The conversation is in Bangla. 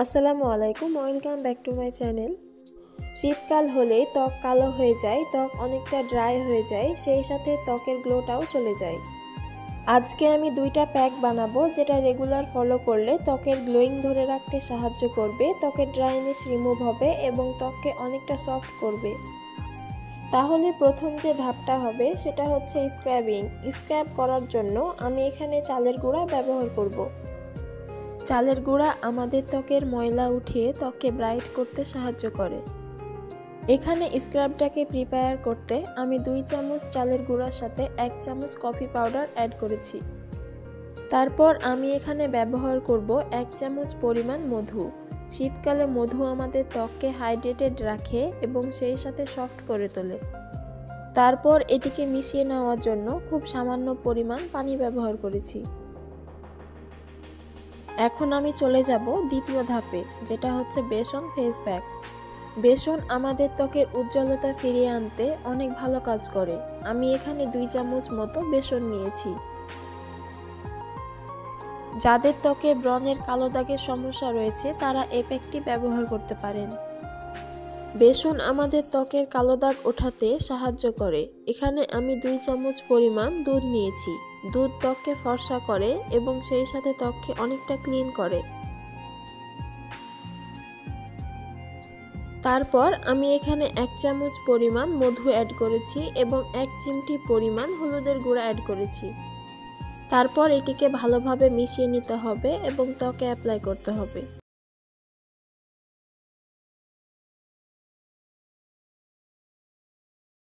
আসসালামু আলাইকুম, welcome back to my channel. শীতকাল হলেই ত্বক কালো হয়ে যায়, ত্বক অনেকটা ড্রাই হয়ে যায়, সেই সাথে ত্বকের গ্লোটাও চলে যায়। আজকে আমি দুইটা প্যাক বানাবো যেটা রেগুলার ফলো করলে ত্বকের গ্লোয়িং ধরে রাখতে সাহায্য করবে, ত্বকের ড্রাইনেস রিমুভ হবে এবং ত্বককে অনেকটা সফট করবে। তাহলে প্রথম যে ধাপটা হবে সেটা হচ্ছে স্ক্রাবিং। স্ক্রাব করার জন্য আমি এখানে চালের গুঁড়া ব্যবহার করব। চালের গুঁড়া আমাদের ত্বকের ময়লা উঠিয়ে ত্বককে ব্রাইট করতে সাহায্য করে। এখানে স্ক্রাবটাকে প্রিপেয়ার করতে আমি 2 চামচ চালের গুঁড়ার সাথে 1 চামচ কফি পাউডার অ্যাড করেছি। তারপর আমি এখানে ব্যবহার করব 1 চামচ পরিমাণ মধু। শীতকালে মধু আমাদের ত্বককে হাইড্রেটেড রাখে এবং সেই সাথে সফট করে তোলে। তারপর এটিকে মিশিয়ে নেওয়ার জন্য খুব সামান্য পরিমাণ পানি ব্যবহার করেছি। এখন আমি চলে যাব দ্বিতীয় ধাপে, যেটা হচ্ছে বেসন ফেস প্যাক। বেসন আমাদের ত্বকের উজ্জ্বলতা ফিরিয়ে আনতে অনেক ভালো কাজ করে। আমি এখানে 2 চামচ মতো বেসন নিয়েছি। যাদের ত্বকে ব্রণের কালো দাগের সমস্যা রয়েছে তারা এই প্যাকটি ব্যবহার করতে পারেন। বেসন আমাদের ত্বকের কালো দাগ ওঠাতে সাহায্য করে। এখানে আমি 2 চামচ পরিমাণ দুধ নিয়েছি। দুধ ত্বককে ফর্সা করে এবং সেই সাথে ত্বককে অনেকটা ক্লিন করে। তারপর আমি এখানে 1 চামচ পরিমাণ মধু অ্যাড করেছি এবং 1 চিমটি পরিমাণ হলুদের গুঁড়া অ্যাড করেছি। তারপর এটিকে ভালোভাবে মিশিয়ে নিতে হবে এবং ত্বকে অ্যাপ্লাই করতে হবে।